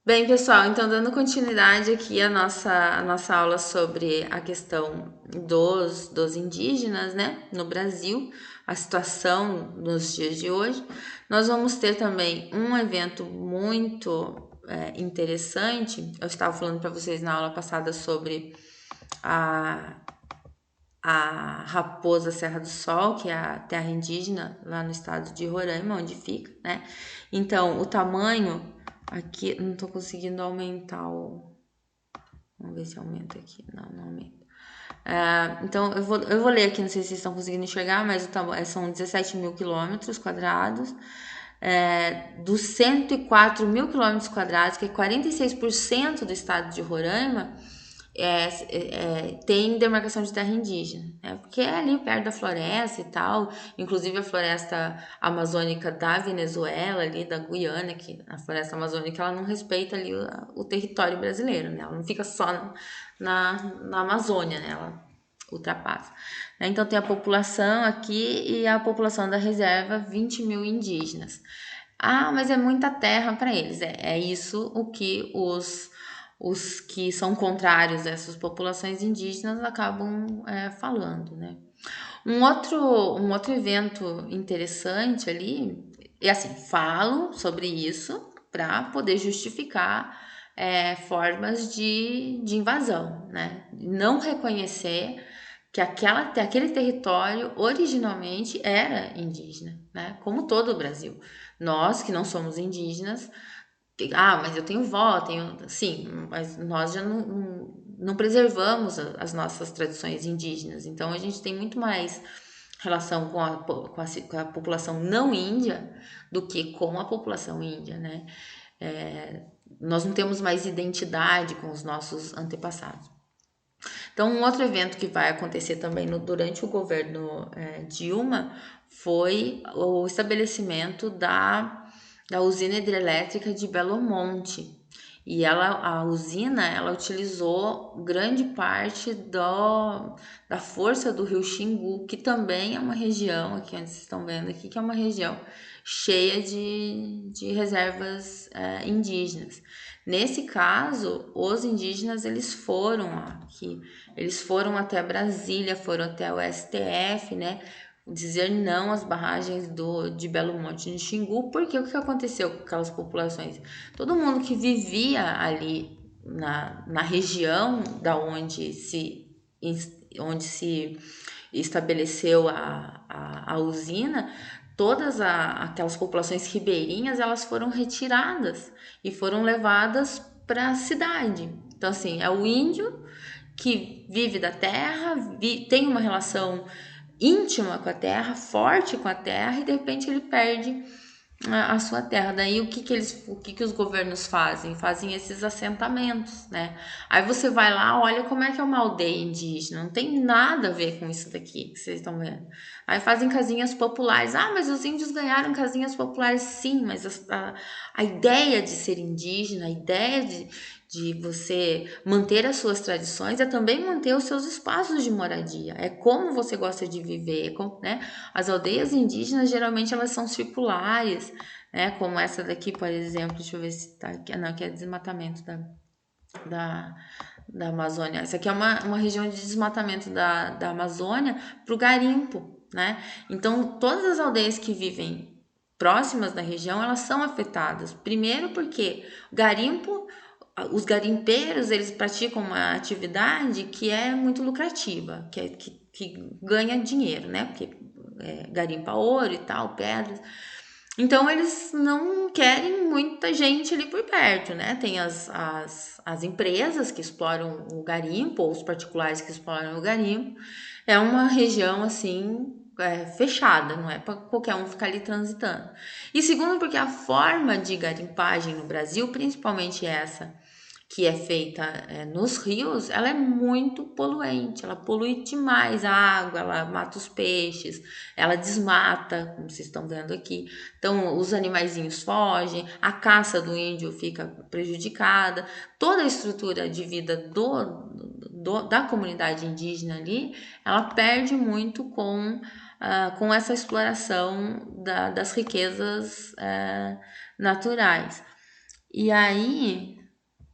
Bem, pessoal, então dando continuidade aqui à nossa aula sobre a questão dos indígenas, né, no Brasil, a situação nos dias de hoje, nós vamos ter também um evento muito interessante. Eu estava falando para vocês na aula passada sobre a, a Raposa Serra do Sol, que é a terra indígena lá no estado de Roraima, onde fica, né? Então, o tamanho aqui, não tô conseguindo aumentar o. Vamos ver se aumenta aqui. Não, não aumenta. Então, eu vou ler aqui, não sei se vocês estão conseguindo enxergar, mas são 17 mil quilômetros quadrados. Dos 104 mil quilômetros quadrados, que é 46% do estado de Roraima, tem demarcação de terra indígena, né? Porque é ali perto da floresta e tal, inclusive a floresta amazônica da Venezuela, ali da Guiana, que a floresta amazônica ela não respeita ali o território brasileiro, né? Ela não fica só na Amazônia, né? Ela ultrapassa. Então tem a população aqui e a população da reserva, 20 mil indígenas. Ah, mas é muita terra para eles. É isso o que os que são contrários a essas populações indígenas acabam falando, né? Um outro evento interessante ali, e assim, falam sobre isso para poder justificar formas de invasão, né? Não reconhecer que aquele território originalmente era indígena, né? Como todo o Brasil. Nós que não somos indígenas, mas eu tenho vó, tenho. Sim, mas nós já não preservamos as nossas tradições indígenas. Então a gente tem muito mais relação com a população não índia do que com a população índia, né? Nós não temos mais identidade com os nossos antepassados. Então, um outro evento que vai acontecer também durante o governo Dilma foi o estabelecimento da usina hidrelétrica de Belo Monte. E a usina, ela utilizou grande parte da força do rio Xingu, que também é uma região, aqui onde vocês estão vendo aqui, que é uma região cheia de reservas indígenas. Nesse caso, os indígenas eles foram até Brasília, foram até o STF, né? Dizer não às barragens de Belo Monte de Xingu, porque o que aconteceu com aquelas populações? Todo mundo que vivia ali na região da onde se estabeleceu a usina, aquelas populações ribeirinhas, elas foram retiradas e foram levadas para a cidade. Então, assim, é o índio que vive da terra, tem uma relação íntima com a terra, forte com a terra, e de repente ele perde a sua terra. Daí o que os governos fazem? Fazem esses assentamentos, né? Aí você vai lá, olha como é que é uma aldeia indígena, não tem nada a ver com isso daqui que vocês estão vendo. Aí fazem casinhas populares. Ah, mas os índios ganharam casinhas populares, sim, mas a ideia de ser indígena, a ideia de você manter as suas tradições é também manter os seus espaços de moradia. É como você gosta de viver, né? As aldeias indígenas geralmente elas são circulares, né? Como essa daqui, por exemplo, deixa eu ver se tá aqui. Não, aqui é desmatamento da, da Amazônia. Essa aqui é uma região de desmatamento da Amazônia para o garimpo, né? Então, todas as aldeias que vivem próximas da região, elas são afetadas. Primeiro porque o garimpo, os garimpeiros, eles praticam uma atividade que é muito lucrativa, que ganha dinheiro, né? Porque garimpa ouro e tal, pedras. Então eles não querem muita gente ali por perto, né? Tem as empresas que exploram o garimpo, ou os particulares que exploram o garimpo. É uma região assim fechada, não é para qualquer um ficar ali transitando. E segundo, porque a forma de garimpagem no Brasil, principalmente essa que é feita nos rios, ela é muito poluente, ela polui demais a água, ela mata os peixes, ela desmata, como vocês estão vendo aqui. Então, os animaizinhos fogem, a caça do índio fica prejudicada, toda a estrutura de vida da comunidade indígena ali, ela perde muito com essa exploração das riquezas naturais. E aí,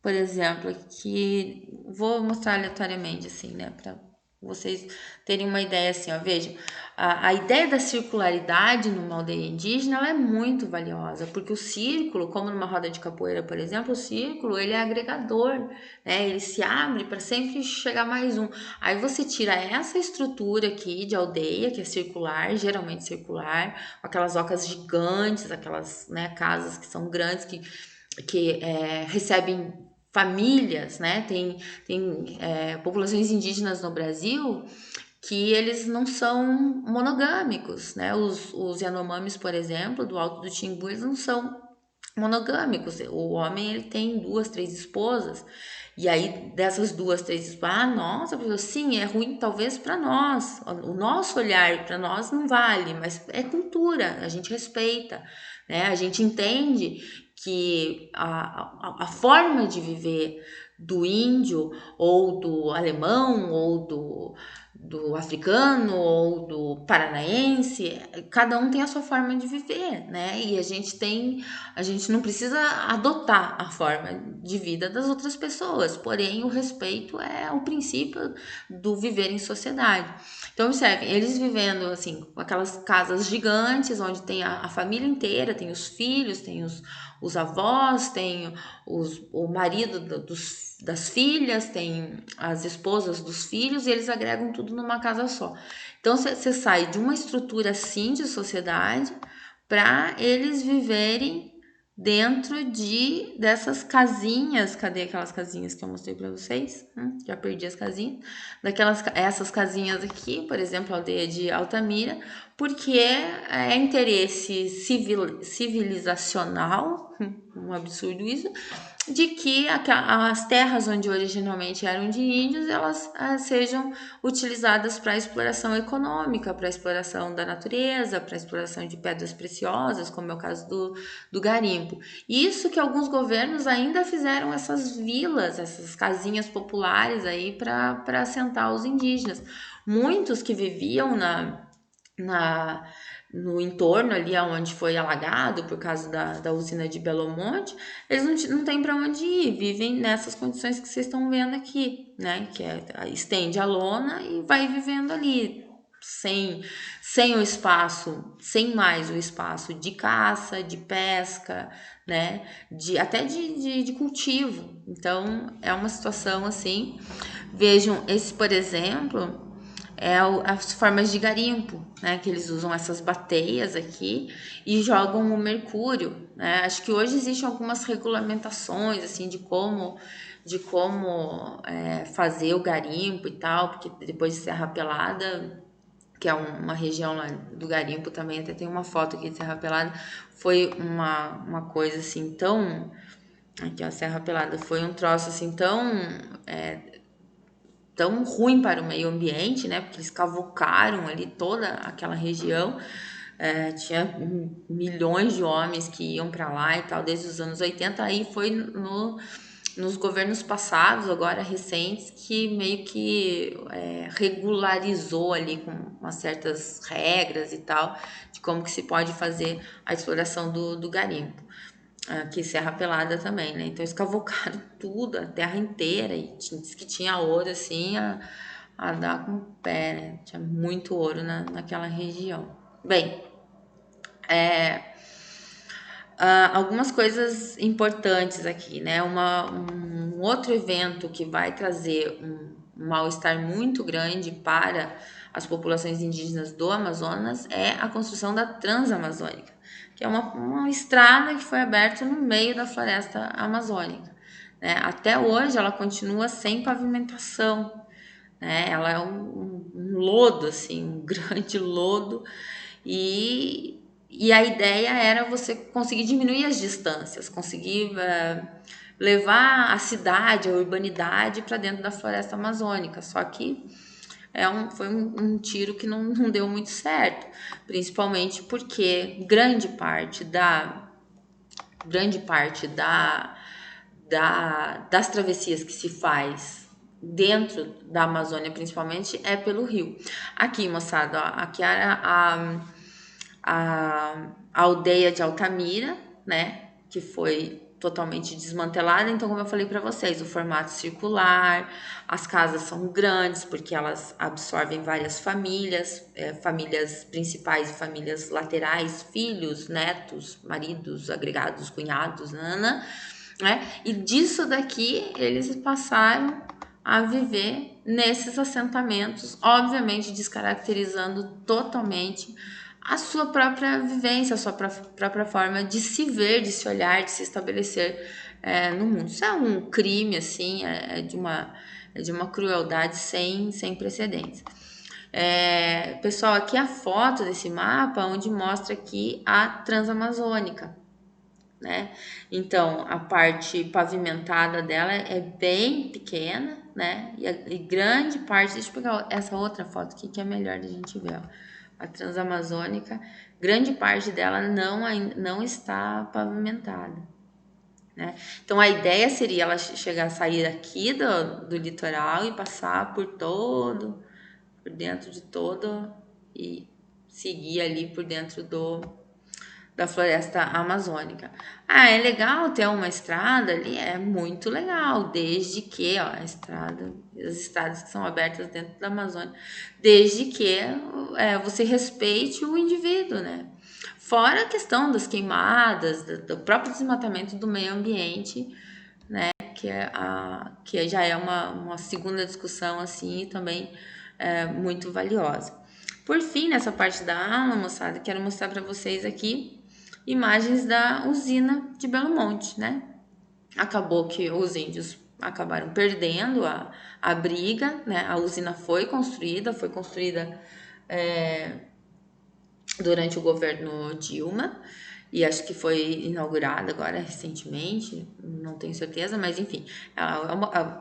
por exemplo, que vou mostrar aleatoriamente, assim, né, para vocês terem uma ideia assim, ó, vejam, a ideia da circularidade numa aldeia indígena, ela é muito valiosa, porque o círculo, como numa roda de capoeira, por exemplo, o círculo, ele é agregador, né, ele se abre para sempre chegar mais um. Aí você tira essa estrutura aqui de aldeia, que é circular, geralmente circular, aquelas ocas gigantes, aquelas, né, casas que são grandes, que recebem famílias, né? Tem populações indígenas no Brasil que eles não são monogâmicos, né? Os Yanomamis, por exemplo, do Alto do Timbu, eles não são monogâmicos. O homem ele tem duas, três esposas. E aí dessas duas, três esposas, nossa, professor, sim, é ruim talvez para nós. O nosso olhar para nós não vale, mas é cultura, a gente respeita, né? A gente entende que a forma de viver do índio ou do alemão ou do africano ou do paranaense, cada um tem a sua forma de viver, né? E a gente não precisa adotar a forma de vida das outras pessoas, porém o respeito é o princípio do viver em sociedade. Então, observem, eles vivendo assim, com aquelas casas gigantes, onde tem a família inteira, tem os filhos, tem os avós, tem o marido das filhas, tem as esposas dos filhos, e eles agregam tudo numa casa só. Então, você sai de uma estrutura assim de sociedade para eles viverem dentro dessas casinhas. Cadê aquelas casinhas que eu mostrei para vocês? Já perdi as casinhas. Essas casinhas aqui, por exemplo, a aldeia de Altamira, porque é interesse civilizacional, um absurdo isso, de que as terras onde originalmente eram de índios, elas sejam utilizadas para exploração econômica, para exploração da natureza, para exploração de pedras preciosas, como é o caso do garimpo. Isso que alguns governos ainda fizeram essas vilas, essas casinhas populares aí para assentar os indígenas. Muitos que viviam no entorno ali onde foi alagado por causa da usina de Belo Monte, eles não têm para onde ir, vivem nessas condições que vocês estão vendo aqui, né? Que estende a lona e vai vivendo ali, sem o espaço, sem mais o espaço de caça, de pesca, né? Até de cultivo. Então, é uma situação assim. Vejam, esse, por exemplo, as formas de garimpo, né? Que eles usam essas bateias aqui e jogam o mercúrio, né? Acho que hoje existem algumas regulamentações, assim, de como fazer o garimpo e tal, porque depois de Serra Pelada, que é uma região lá do garimpo também, até tem uma foto aqui de Serra Pelada, foi uma coisa assim tão... Aqui, ó, Serra Pelada foi um troço assim tão ruim para o meio ambiente, né? Porque eles cavocaram ali toda aquela região. Tinha milhões de homens que iam para lá e tal, desde os anos 80. Aí foi nos governos passados, agora recentes, que meio que regularizou ali com umas certas regras e tal, de como que se pode fazer a exploração do garimpo. Aqui Serra Pelada também, né? Então eles cavocaram tudo, a terra inteira, e diz que tinha ouro assim a dar com o pé, né? Tinha muito ouro naquela região. Bem, algumas coisas importantes aqui, né? Um outro evento que vai trazer um mal-estar muito grande para as populações indígenas do Amazonas é a construção da Transamazônica, que é uma estrada que foi aberta no meio da floresta amazônica, né? Até hoje ela continua sem pavimentação, né? Ela é um lodo, assim, um grande lodo, e a ideia era você conseguir diminuir as distâncias, conseguir levar a cidade, a urbanidade para dentro da floresta amazônica. Só que foi um tiro que não deu muito certo, principalmente porque das travessias que se faz dentro da Amazônia, principalmente, é pelo rio. Aqui, moçada, ó, aqui a aldeia de Altamira, né, que foi totalmente desmantelada. Então, como eu falei para vocês, o formato circular, as casas são grandes porque elas absorvem várias famílias, famílias principais e famílias laterais, filhos, netos, maridos, agregados, cunhados, nana, né? E disso daqui eles passaram a viver nesses assentamentos, obviamente descaracterizando totalmente a sua própria vivência, a sua própria forma de se ver, de se olhar, de se estabelecer no mundo. Isso é um crime, assim, é de uma crueldade sem precedentes. Pessoal, aqui a foto desse mapa onde mostra aqui a Transamazônica, né? Então, a parte pavimentada dela é bem pequena, né? E grande parte, deixa eu pegar essa outra foto aqui que é melhor da gente ver, ó. A Transamazônica, grande parte dela não está pavimentada, né? Então, a ideia seria ela chegar a sair aqui do litoral e passar por dentro de todo e seguir ali por dentro da floresta amazônica. Ah, é legal ter uma estrada ali? É muito legal, desde que, ó, as estradas que são abertas dentro da Amazônia, desde que você respeite o indivíduo, né? Fora a questão das queimadas, do próprio desmatamento do meio ambiente, né? Que já é uma segunda discussão, assim, e também muito valiosa. Por fim, nessa parte da aula, moçada, quero mostrar para vocês aqui imagens da usina de Belo Monte, né? Acabou que os índios acabaram perdendo a briga, né? A usina foi construída durante o governo Dilma, e acho que foi inaugurada agora recentemente, não tenho certeza, mas enfim,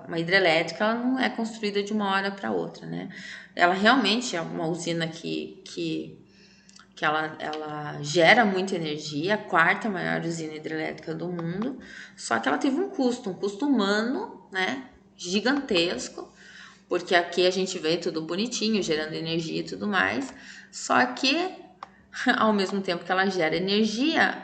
uma hidrelétrica ela não é construída de uma hora para outra, né? Ela realmente é uma usina que ela gera muita energia, a quarta maior usina hidrelétrica do mundo, só que ela teve um custo humano, né, gigantesco, porque aqui a gente vê tudo bonitinho, gerando energia e tudo mais, só que ao mesmo tempo que ela gera energia,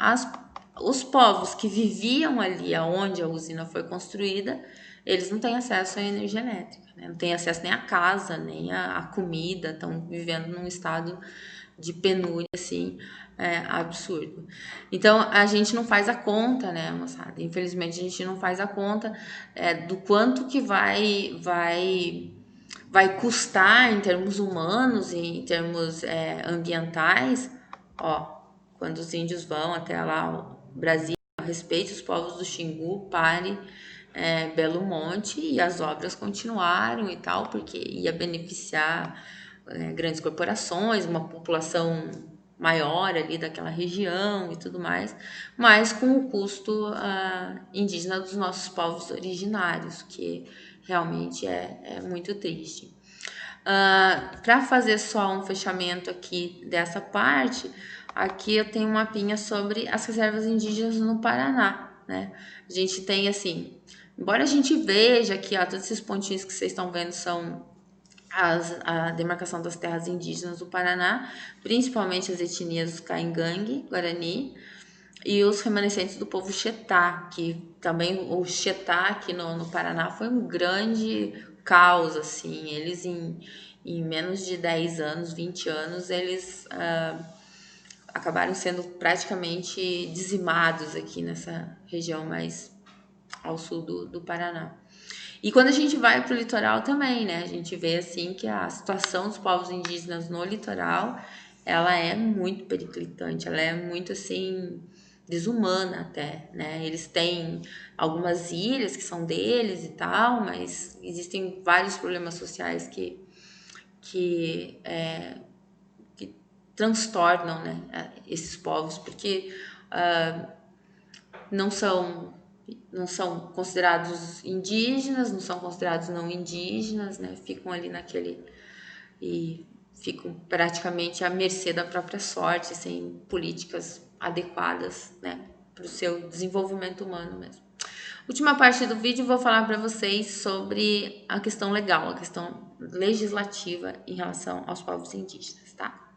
os povos que viviam ali onde a usina foi construída, eles não têm acesso à energia elétrica, né? Não têm acesso nem à casa, nem à comida, estão vivendo num estado de penúria, assim, absurdo. Então, a gente não faz a conta, né, moçada? Infelizmente, a gente não faz a conta do quanto que vai custar em termos humanos e em termos ambientais, ó, quando os índios vão até lá, o Brasil, respeite os povos do Xingu, pare Belo Monte, e as obras continuaram e tal, porque ia beneficiar grandes corporações, uma população maior ali daquela região e tudo mais, mas com o custo indígena dos nossos povos originários, que realmente é muito triste. Para fazer só um fechamento aqui dessa parte, aqui eu tenho um mapinha sobre as reservas indígenas no Paraná, né? A gente tem assim, embora a gente veja aqui, ó, todos esses pontinhos que vocês estão vendo são a demarcação das terras indígenas do Paraná, principalmente as etnias Caingangue, Guarani, e os remanescentes do povo Xetá, que também o Xetá aqui no Paraná foi um grande caos, assim, eles em menos de 10 anos, 20 anos, eles acabaram sendo praticamente dizimados aqui nessa região mais ao sul do Paraná. E quando a gente vai para o litoral também, né? A gente vê assim que a situação dos povos indígenas no litoral, ela é muito periclitante, ela é muito assim desumana até, né? Eles têm algumas ilhas que são deles e tal, mas existem vários problemas sociais que transtornam, né, esses povos, porque não são não são considerados indígenas, não são considerados não indígenas, né? Ficam ali naquele e ficam praticamente à mercê da própria sorte, sem políticas adequadas, né, para o seu desenvolvimento humano mesmo. Última parte do vídeo, vou falar para vocês sobre a questão legal, a questão legislativa em relação aos povos indígenas, tá?